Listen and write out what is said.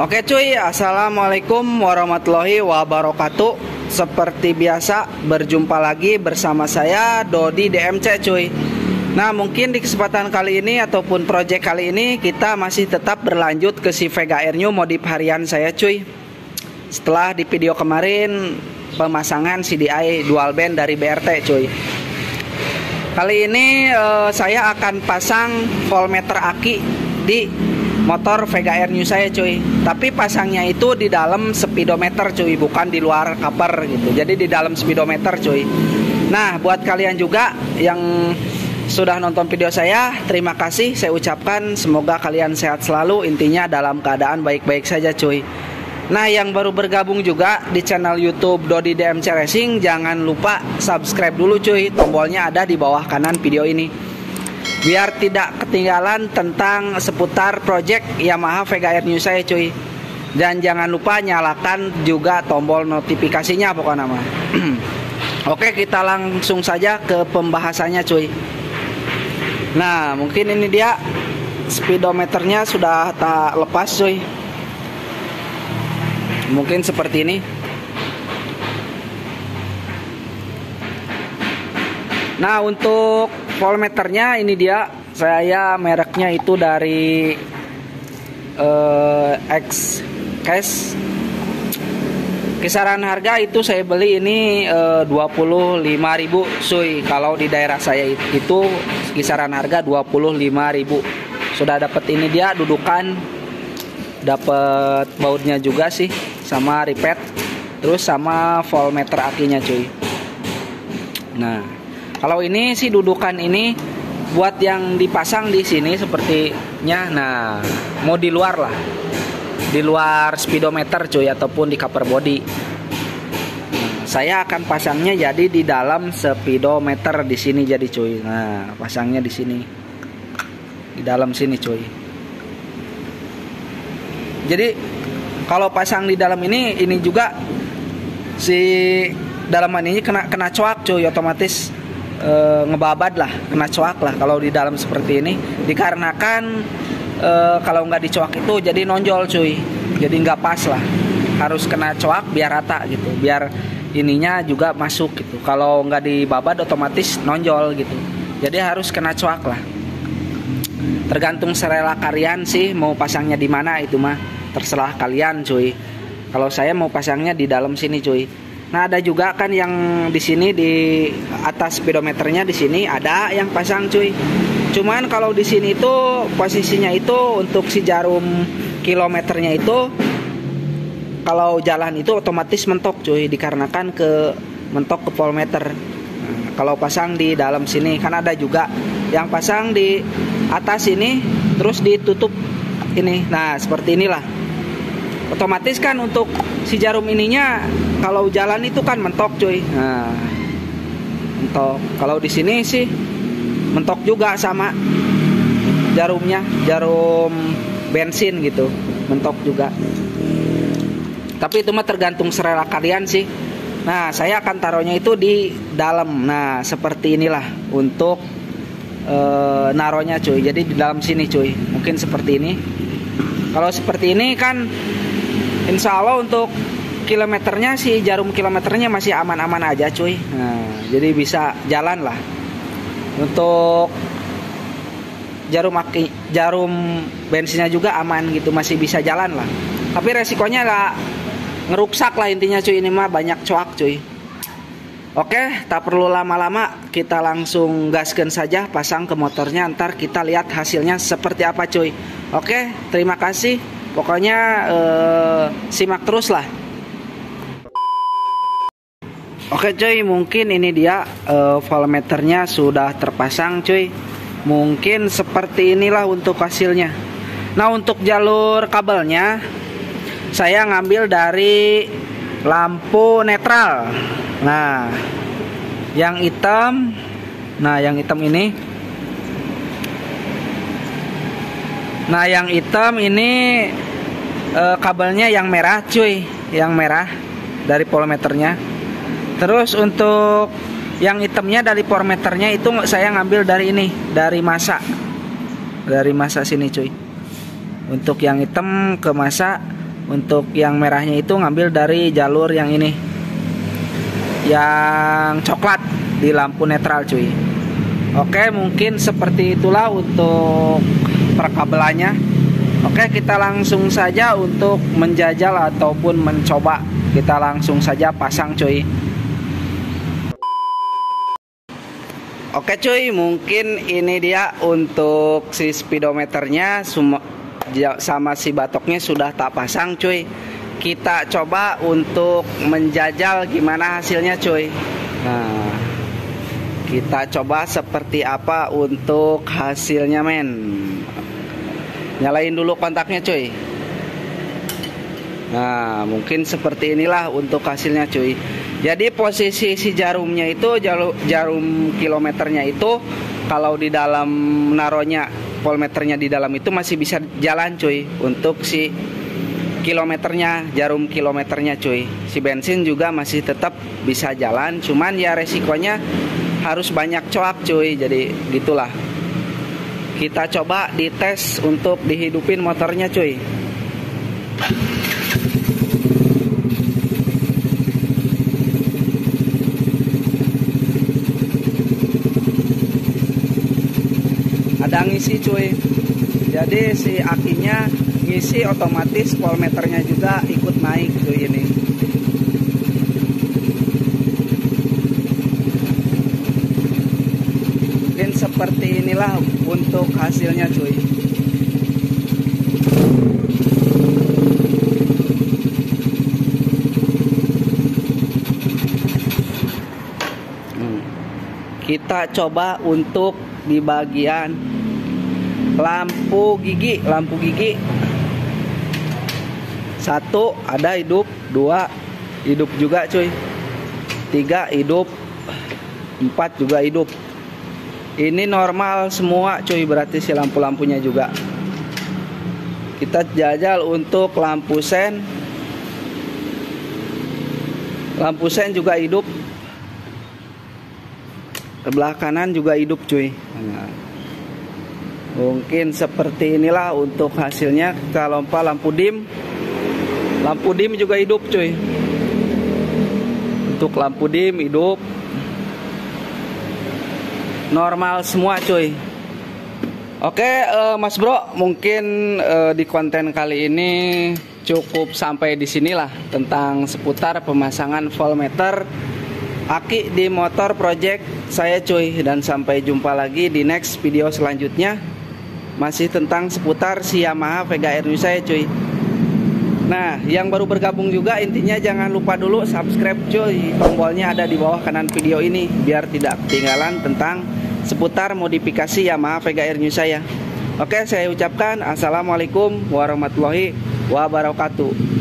Oke cuy, assalamualaikum warahmatullahi wabarakatuh. Seperti biasa berjumpa lagi bersama saya Dodi DMC cuy. Nah mungkin di kesempatan kali ini ataupun project kali ini kita masih tetap berlanjut ke si Vega Air New modif harian saya cuy. Setelah di video kemarin pemasangan CDI dual band dari BRT cuy. Kali ini saya akan pasang voltmeter aki di motor Vega Air New saya cuy. Tapi pasangnya itu di dalam speedometer cuy, bukan di luar cover gitu. Jadi di dalam speedometer cuy. Nah buat kalian juga yang sudah nonton video saya, terima kasih saya ucapkan. Semoga kalian sehat selalu, intinya dalam keadaan baik-baik saja cuy. Nah yang baru bergabung juga di channel YouTube Dodi DMC Racing, jangan lupa subscribe dulu cuy. Tombolnya ada di bawah kanan video ini, biar tidak ketinggalan tentang seputar project Yamaha Vega Air New saya cuy. Dan jangan lupa nyalakan juga tombol notifikasinya pokoknya mah. Oke, kita langsung saja ke pembahasannya cuy. Nah mungkin ini dia speedometernya sudah tak lepas cuy. Mungkin seperti ini. Nah untuk voltmeternya ini dia, saya mereknya itu dari X-Case. Kisaran harga itu saya beli ini 25.000 cuy. Kalau di daerah saya itu kisaran harga 25.000. Sudah dapat ini dia dudukan, dapat bautnya juga sih, sama repeat, terus sama voltmeter akinya cuy. Nah kalau ini sih dudukan ini buat yang dipasang di sini sepertinya. Nah, mau di luar lah, di luar speedometer cuy, ataupun di cover body. Nah, saya akan pasangnya jadi di dalam speedometer di sini jadi cuy. Nah, pasangnya di sini, di dalam sini cuy. Jadi kalau pasang di dalam ini juga si dalaman ini kena coak cuy, otomatis ngebabad lah, kena coak lah kalau di dalam seperti ini. Dikarenakan kalau nggak dicoak itu jadi nonjol cuy, jadi nggak pas lah, harus kena coak biar rata gitu, biar ininya juga masuk gitu. Kalau nggak dibabad otomatis nonjol gitu, jadi harus kena coak lah. Tergantung selera kalian sih mau pasangnya di mana, itu mah terserah kalian cuy. Kalau saya mau pasangnya di dalam sini cuy. Nah ada juga kan yang di sini di atas speedometernya di sini ada yang pasang cuy. Cuman kalau di sini itu posisinya itu untuk si jarum kilometernya itu kalau jalan itu otomatis mentok cuy, dikarenakan ke mentok ke voltmeter. Nah, kalau pasang di dalam sini kan ada juga yang pasang di atas ini terus ditutup ini. Nah seperti inilah. Otomatis kan untuk si jarum ininya kalau jalan itu kan mentok cuy. Nah, mentok. Kalau di sini sih mentok juga sama jarumnya, jarum bensin gitu, mentok juga. Tapi itu mah tergantung selera kalian sih. Nah, saya akan taruhnya itu di dalam. Nah, seperti inilah untuk naronya cuy. Jadi di dalam sini cuy. Mungkin seperti ini. Kalau seperti ini kan insya Allah untuk kilometernya si jarum kilometernya masih aman-aman aja cuy. Nah, jadi bisa jalan lah. Untuk jarum bensinnya juga aman gitu, masih bisa jalan lah. Tapi resikonya lah ngeruksak lah intinya cuy, ini mah banyak coak cuy. Oke, tak perlu lama-lama, kita langsung gaskan saja pasang ke motornya, ntar kita lihat hasilnya seperti apa cuy. Oke, terima kasih. Pokoknya simak terus lah. Oke cuy, mungkin ini dia voltmeternya sudah terpasang cuy. Mungkin seperti inilah untuk hasilnya. Nah untuk jalur kabelnya saya ngambil dari lampu netral. Nah yang hitam, nah yang hitam ini. Nah yang hitam ini kabelnya yang merah cuy, yang merah dari voltmeternya. Terus untuk yang hitamnya dari voltmeternya itu saya ngambil dari ini, dari masa sini cuy. Untuk yang hitam ke masa Untuk yang merahnya itu ngambil dari jalur yang ini, yang coklat di lampu netral cuy. Oke, mungkin seperti itulah untuk perkabelannya. Oke, kita langsung saja untuk menjajal ataupun mencoba. Kita langsung saja pasang cuy. Oke cuy, mungkin ini dia untuk si speedometernya sama si batoknya sudah tak pasang cuy. Kita coba untuk menjajal gimana hasilnya cuy. Nah, kita coba seperti apa untuk hasilnya men. Nyalain dulu kontaknya cuy. Nah, mungkin seperti inilah untuk hasilnya cuy. Jadi posisi si jarumnya itu, jarum kilometernya itu, kalau di dalam naronya voltmeternya di dalam itu masih bisa jalan cuy. Untuk si kilometernya, jarum kilometernya cuy. Si bensin juga masih tetap bisa jalan, cuman ya resikonya harus banyak coak cuy. Jadi gitulah. Kita coba dites untuk dihidupin motornya cuy. Ada ngisi cuy. Jadi si akinya ngisi, otomatis voltmeternya juga ikut naik cuy ini. Mungkin seperti inilah untuk hasilnya cuy. Kita coba untuk di bagian lampu gigi. Satu ada hidup, dua hidup juga cuy, tiga hidup, empat juga hidup. Ini normal semua cuy, berarti si lampu-lampunya juga. Kita jajal untuk lampu sen. Lampu sen juga hidup. Sebelah kanan juga hidup cuy. Nah, mungkin seperti inilah untuk hasilnya. Kalau lampu dim juga hidup cuy. Untuk lampu dim hidup, normal semua cuy. Oke Mas Bro, mungkin di konten kali ini cukup sampai di sinilah tentang seputar pemasangan voltmeter aki di motor project saya cuy. Dan sampai jumpa lagi di next video selanjutnya, masih tentang seputar si Yamaha Vega R New saya cuy. Nah, yang baru bergabung juga intinya jangan lupa dulu subscribe cuy. Tombolnya ada di bawah kanan video ini biar tidak ketinggalan tentang seputar modifikasi Yamaha Vega R New saya. Oke, saya ucapkan assalamualaikum warahmatullahi wabarakatuh.